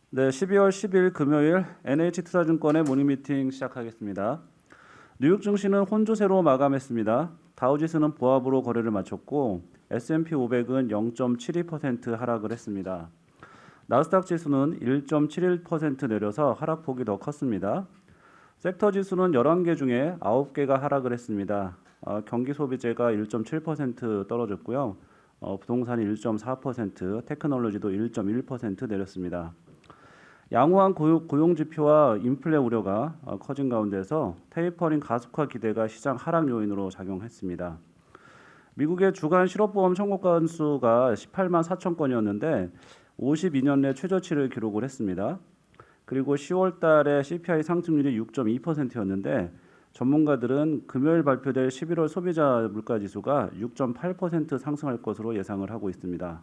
네, 12월 10일 금요일 NH투자증권의 모닝미팅 시작하겠습니다. 뉴욕 증시는 혼조세로 마감했습니다. 다우지수는 보합으로 거래를 마쳤고 S&P 500은 0.72% 하락을 했습니다. 나스닥 지수는 1.71% 내려서 하락폭이 더 컸습니다. 섹터 지수는 11개 중에 9개가 하락을 했습니다. 경기 소비재가 1.7% 떨어졌고요. 부동산이 1.4%, 테크놀로지도 1.1% 내렸습니다. 양호한 고용 지표와 인플레 우려가 커진 가운데서 테이퍼링 가속화 기대가 시장 하락 요인으로 작용했습니다. 미국의 주간 실업보험 청구 건수가 18만 4천 건이었는데 52년 내 최저치를 기록을 했습니다. 그리고 10월 달에 CPI 상승률이 6.2%였는데 전문가들은 금요일 발표될 11월 소비자 물가 지수가 6.8% 상승할 것으로 예상을 하고 있습니다.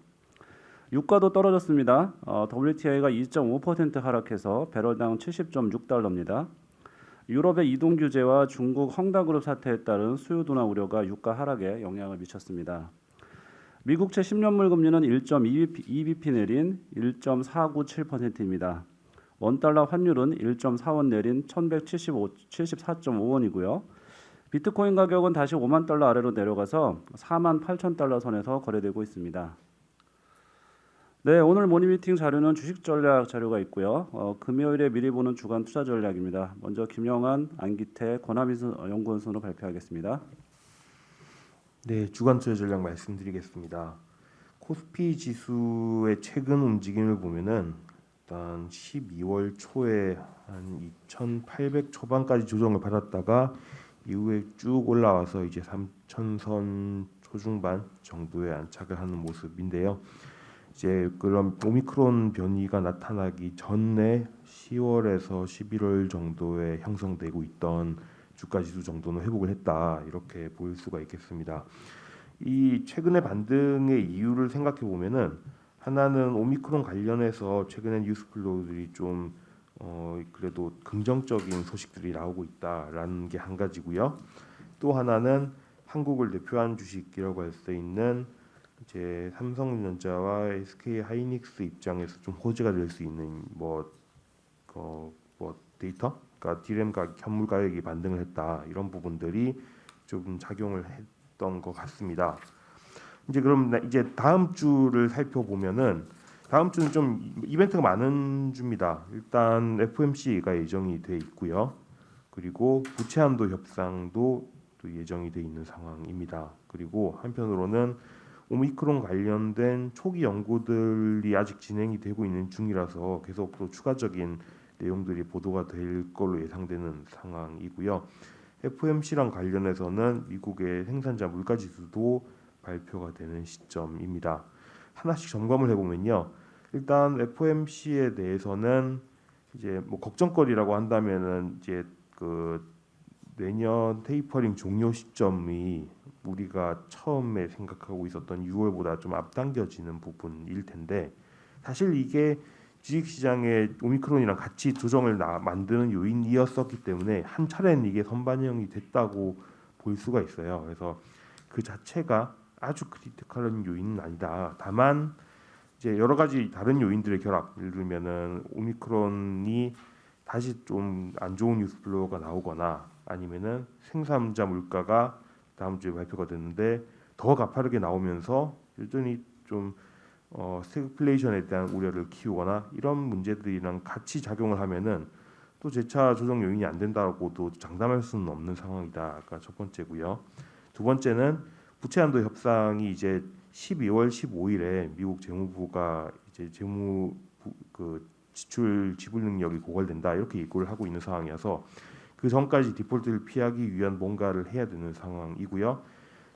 유가도 떨어졌습니다. WTI가 2.5% 하락해서 배럴당 70.6달러입니다. 유럽의 이동 규제와 중국 헝다그룹 사태에 따른 수요 둔화 우려가 유가 하락에 영향을 미쳤습니다. 미국채 10년물 금리는 1.2bp 내린 1.497%입니다. 원달러 환율은 1.4원 내린 1174.5원이고요. 비트코인 가격은 다시 5만 달러 아래로 내려가서 4만 8천 달러 선에서 거래되고 있습니다. 네, 오늘 모닝미팅 자료는 주식 전략 자료가 있고요. 금요일에 미리 보는 주간 투자 전략입니다. 먼저 김영환, 안기태, 권하민 연구원으로 발표하겠습니다. 네, 주간 투자 전략 말씀드리겠습니다. 코스피 지수의 최근 움직임을 보면은 일단 12월 초에 한 2,800 초반까지 조정을 받았다가 이후에 쭉 올라와서 이제 3,000선 초중반 정도에 안착을 하는 모습인데요. 이제 그런 오미크론 변이가 나타나기 전에 10월에서 11월 정도에 형성되고 있던 주가 지수 정도는 회복을 했다 이렇게 볼 수가 있겠습니다. 이 최근의 반등의 이유를 생각해 보면은 하나는 오미크론 관련해서 최근에 뉴스 플로우들이 좀 그래도 긍정적인 소식들이 나오고 있다라는 게 한 가지고요. 또 하나는 한국을 대표한 주식이라고 할 수 있는 이제 삼성전자와 SK 하이닉스 입장에서 좀 호재가 될 수 있는 데이터, 그러니까 디램 현물 가격이 반등을 했다 이런 부분들이 좀 작용을 했던 것 같습니다. 이제 그럼 이제 다음 주를 살펴보면은 다음 주는 좀 이벤트가 많은 주입니다. 일단 FOMC가 예정이 돼 있고요. 그리고 부채 한도 협상도 또 예정이 돼 있는 상황입니다. 그리고 한편으로는 오미크론 관련된 초기 연구들이 아직 진행이 되고 있는 중이라서 계속 또 추가적인 내용들이 보도가 될 걸로 예상되는 상황이고요. FOMC랑 관련해서는 미국의 생산자 물가 지수도 발표가 되는 시점입니다. 하나씩 점검을 해보면요. 일단 FOMC에 대해서는 이제 뭐 걱정거리라고 한다면은 이제 그 내년 테이퍼링 종료 시점이 우리가 처음에 생각하고 있었던 6월보다 좀 앞당겨지는 부분일 텐데 사실 이게 주식시장의 오미크론이랑 같이 조정을 만드는 요인이었었기 때문에 한 차례는 이게 선반영이 됐다고 볼 수가 있어요. 그래서 그 자체가 아주 크리티컬한 요인은 아니다. 다만 이제 여러 가지 다른 요인들의 결합, 예를 들면은 오미크론이 다시 좀 안 좋은 뉴스 플로우가 나오거나 아니면은 생산자 물가가 다음 주에 발표가 됐는데 더 가파르게 나오면서 여전히 좀 스태그플레이션에 대한 우려를 키우거나 이런 문제들이랑 같이 작용을 하면은 또 재차 조정 요인이 안 된다고도 장담할 수는 없는 상황이다가 첫 번째고요. 두 번째는 부채 한도 협상이 이제 12월 15일에 미국 재무부가 이제 지출 지불 능력이 고갈된다 이렇게 예고를 하고 있는 상황이어서 그 전까지 디폴트를 피하기 위한 뭔가를 해야 되는 상황이고요.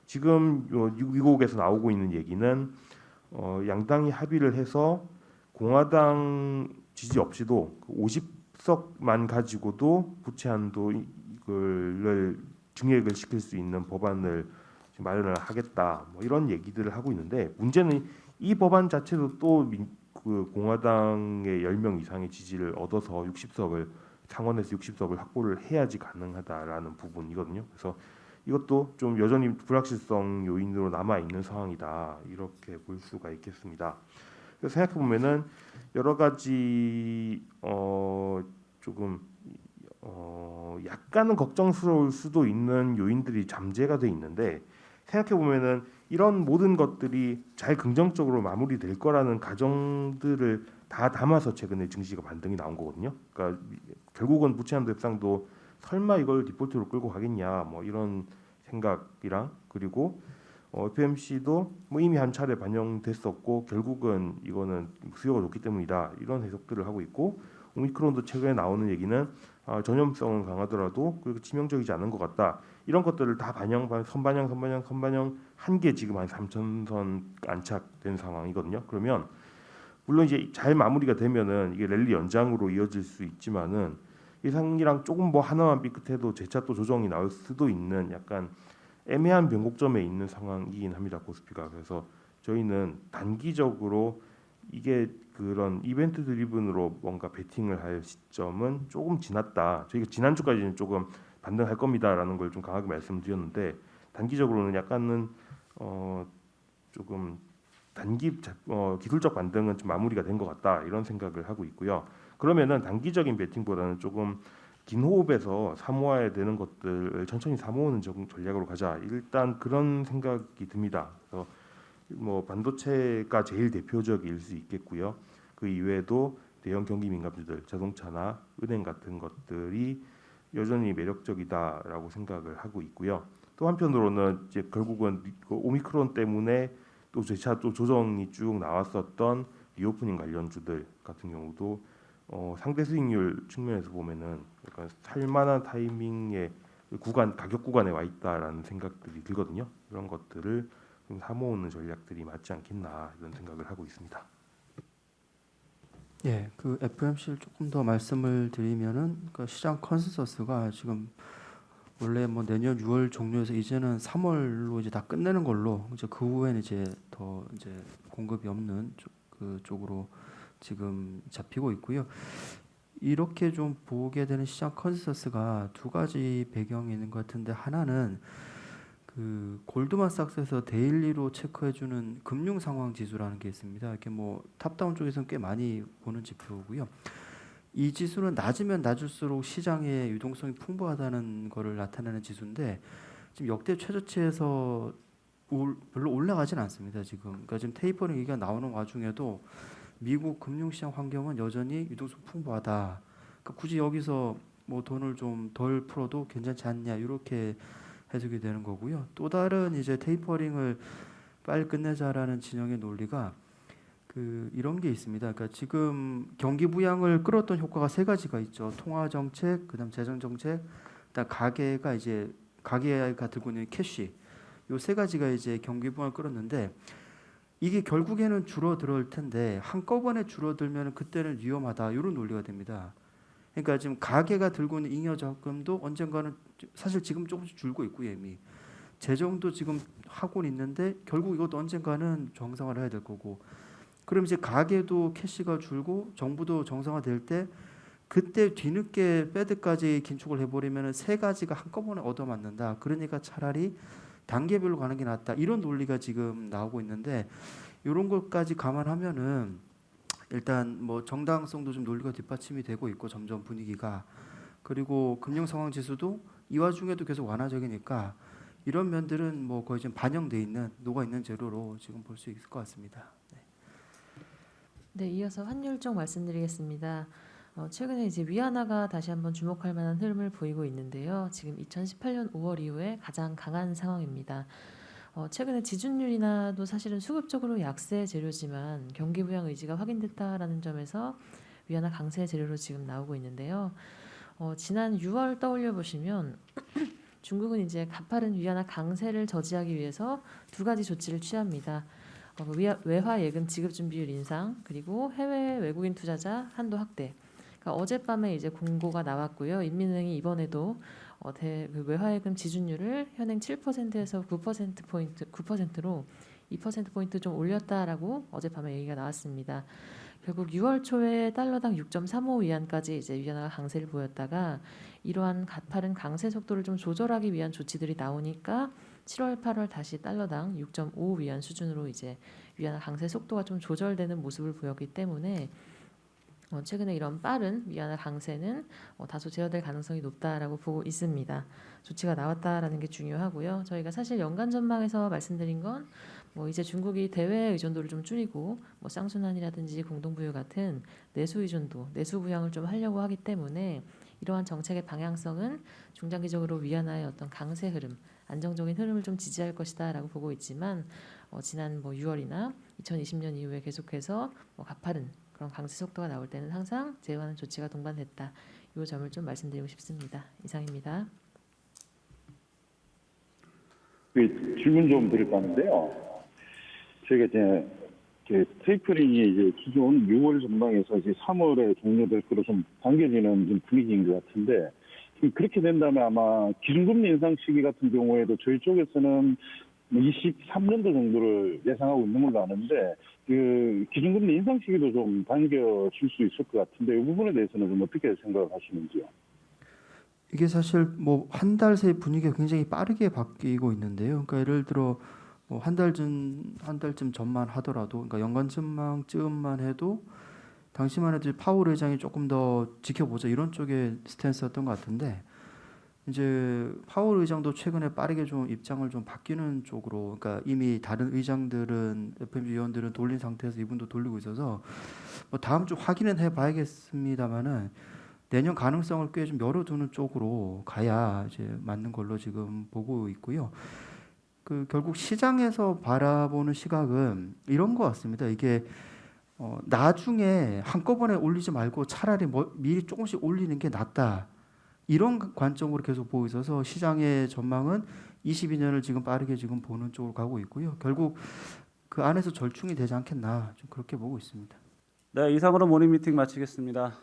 지금 미국에서 나오고 있는 얘기는 양당이 합의를 해서 공화당 지지 없이도 50석만 가지고도 부채 한도 이걸 증액을 시킬 수 있는 법안을 마련을 하겠다. 뭐 이런 얘기들을 하고 있는데 문제는 이 법안 자체도 또 그 공화당의 10명 이상의 지지를 얻어서 60석을 상원에서 60석을 확보를 해야지 가능하다라는 부분이거든요. 그래서 이것도 좀 여전히 불확실성 요인으로 남아 있는 상황이다 이렇게 볼 수가 있겠습니다. 그래서 생각해 보면은 여러 가지 조금 약간은 걱정스러울 수도 있는 요인들이 잠재가 돼 있는데 생각해 보면은 이런 모든 것들이 잘 긍정적으로 마무리될 거라는 가정들을 다 담아서 최근에 증시가 반등이 나온 거거든요. 그러니까 결국은 부채한도 협상도 설마 이걸 디폴트로 끌고 가겠냐 뭐 이런 생각이랑 그리고 FMC도 뭐 이미 한 차례 반영됐었고 결국은 이거는 수요가 높기 때문이다 이런 해석들을 하고 있고 오미크론도 최근에 나오는 얘기는 전염성은 강하더라도 그렇게 치명적이지 않은 것 같다 이런 것들을 다 선반영 한 게 지금 한 3,000선 안착된 상황이거든요. 그러면 물론 이제 잘 마무리가 되면은 이게 랠리 연장으로 이어질 수 있지만은 예상이랑 조금 뭐 하나만 삐끗해도 재차 또 조정이 나올 수도 있는 약간 애매한 변곡점에 있는 상황이긴 합니다. 코스피가. 그래서 저희는 단기적으로 이게 그런 이벤트 드리븐으로 뭔가 베팅을 할 시점은 조금 지났다. 저희가 지난주까지는 조금 반등할 겁니다라는 걸 좀 강하게 말씀드렸는데 단기적으로는 약간은 조금 기술적 반등은 좀 마무리가 된 것 같다 이런 생각을 하고 있고요. 그러면은 단기적인 베팅보다는 조금 긴 호흡에서 사모아야 되는 것들을 천천히 사모으는 전략으로 가자. 일단 그런 생각이 듭니다. 그래서 뭐 반도체가 제일 대표적일 수 있겠고요. 그 이외에도 대형 경기 민감주들, 자동차나 은행 같은 것들이 여전히 매력적이다라고 생각을 하고 있고요. 또 한편으로는 이제 결국은 그 오미크론 때문에 또 재차 또 조정이 쭉 나왔었던 리오프닝 관련주들 같은 경우도 상대 수익률 측면에서 보면은 약간 살만한 타이밍의 가격 구간에 와 있다라는 생각들이 들거든요. 이런 것들을 좀 사모으는 전략들이 맞지 않겠나 이런 생각을 하고 있습니다. 예, 그 FMC를 조금 더 말씀을 드리면은 그 시장 컨센서스가 지금 원래 뭐 내년 6월 종료해서 이제는 3월로 이제 다 끝내는 걸로 이제 그 후에는 이제 더 이제 공급이 없는 쪽으로 지금 잡히고 있고요. 이렇게 좀 보게 되는 시장 컨센서스가 두 가지 배경이 있는 것 같은데 하나는 그 골드만삭스에서 데일리로 체크해주는 금융 상황 지수라는 게 있습니다. 이렇게 뭐 탑다운 쪽에서는 꽤 많이 보는 지표고요. 이 지수는 낮으면 낮을수록 시장의 유동성이 풍부하다는 것을 나타내는 지수인데 지금 역대 최저치에서 별로 올라가진 않습니다. 지금 그러니까 지금 테이퍼링 얘기가 나오는 와중에도 미국 금융시장 환경은 여전히 유동성 풍부하다. 그러니까 굳이 여기서 뭐 돈을 좀 덜 풀어도 괜찮지 않냐 이렇게 해석이 되는 거고요. 또 다른 이제 테이퍼링을 빨리 끝내자라는 진영의 논리가 그 이런 게 있습니다. 그러니까 지금 경기 부양을 끌었던 효과가 세 가지가 있죠. 통화 정책, 그다음 재정 정책, 그다음 가계가 들고 있는 캐시. 요 세 가지가 이제 경기 부양을 끌었는데 이게 결국에는 줄어들 텐데 한꺼번에 줄어들면 그때는 위험하다. 이런 논리가 됩니다. 그러니까 지금 가계가 들고 있는 잉여 자금도 언젠가는 사실 지금 조금씩 줄고 있고요. 이미 재정도 지금 하고는 있는데 결국 이것도 언젠가는 정상화를 해야 될 거고 그럼 이제 가계도 캐시가 줄고 정부도 정상화될 때 그때 뒤늦게 패드까지 긴축을 해버리면 세 가지가 한꺼번에 얻어맞는다. 그러니까 차라리 단계별로 가는 게 낫다. 이런 논리가 지금 나오고 있는데 이런 것까지 감안하면은 일단 뭐 정당성도 좀 논리가 뒷받침이 되고 있고 점점 분위기가 그리고 금융 상황 지수도 이 와중에도 계속 완화적이니까 이런 면들은 뭐 거의 지금 반영돼 있는 녹아 있는 재료로 지금 볼 수 있을 것 같습니다. 네, 이어서 환율 쪽 말씀드리겠습니다. 최근에 이제 위안화가 다시 한번 주목할 만한 흐름을 보이고 있는데요. 지금 2018년 5월 이후에 가장 강한 상황입니다. 최근에 지준율이나도 사실은 수급적으로 약세 재료지만 경기 부양 의지가 확인됐다라는 점에서 위안화 강세 재료로 지금 나오고 있는데요. 지난 6월 떠올려 보시면 중국은 이제 가파른 위안화 강세를 저지하기 위해서 두 가지 조치를 취합니다. 외화 예금 지급 준비율 인상 그리고 해외 외국인 투자자 한도 확대. 그러니까 어젯밤에 이제 공고가 나왔고요. 인민은행이 이번에도 그 외화예금 지준율을 현행 7%에서 9%로 2%포인트 좀 올렸다라고 어젯밤에 얘기가 나왔습니다. 결국 6월 초에 달러당 6.35 위안까지 이제 위안화가 강세를 보였다가 이러한 가파른 강세 속도를 좀 조절하기 위한 조치들이 나오니까 7월, 8월 다시 달러당 6.5 위안 수준으로 이제 위안화 강세 속도가 좀 조절되는 모습을 보였기 때문에 최근에 이런 빠른 위안화 강세는 다소 제어될 가능성이 높다라고 보고 있습니다. 조치가 나왔다라는 게 중요하고요. 저희가 사실 연간 전망에서 말씀드린 건 이제 중국이 대외 의존도를 좀 줄이고 쌍순환이라든지 공동부유 같은 내수 의존도, 내수 부양을 좀 하려고 하기 때문에 이러한 정책의 방향성은 중장기적으로 위안화의 어떤 강세 흐름, 안정적인 흐름을 좀 지지할 것이다라고 보고 있지만 지난 6월이나 2020년 이후에 계속해서 가파른 그런 강세 속도가 나올 때는 항상 제어하는 조치가 동반됐다. 이 점을 좀 말씀드리고 싶습니다. 이상입니다. 질문 좀 드릴까 하는데요. 저희가 이제 테이퍼링이 이제 기존 6월 전망에서 이제 3월에 종료될 거로 좀 당겨지는 좀 분위기인 것 같은데, 그렇게 된다면 아마 기준금리 인상 시기 같은 경우에도 저희 쪽에서는 23년도 정도를 예상하고 있는 걸로 아는데, 그 기준금리 인상 시기도 좀 당겨질 수 있을 것 같은데, 이 부분에 대해서는 좀 어떻게 생각하시는지요? 이게 사실 한 달 새 분위기가 굉장히 빠르게 바뀌고 있는데요. 그러니까 예를 들어 한 달쯤 전만 하더라도, 그러니까 연간 전망쯤만 해도 당시만 해도 파월 의장이 조금 더 지켜보자 이런 쪽의 스탠스였던 것 같은데, 이제 파월 의장도 최근에 빠르게 좀 입장을 좀 바뀌는 쪽으로, 그러니까 이미 다른 의장들은 FOMC 위원들은 돌린 상태에서 이분도 돌리고 있어서 다음 주 확인은 해봐야겠습니다만은 내년 가능성을 꽤 좀 열어두는 쪽으로 가야 이제 맞는 걸로 지금 보고 있고요. 결국 시장에서 바라보는 시각은 이런 것 같습니다. 이게 나중에 한꺼번에 올리지 말고 차라리 미리 조금씩 올리는 게 낫다. 이런 관점으로 계속 보고 있어서 시장의 전망은 22년을 지금 빠르게 지금 보는 쪽으로 가고 있고요. 결국 그 안에서 절충이 되지 않겠나 좀 그렇게 보고 있습니다. 네, 이상으로 모닝 미팅 마치겠습니다.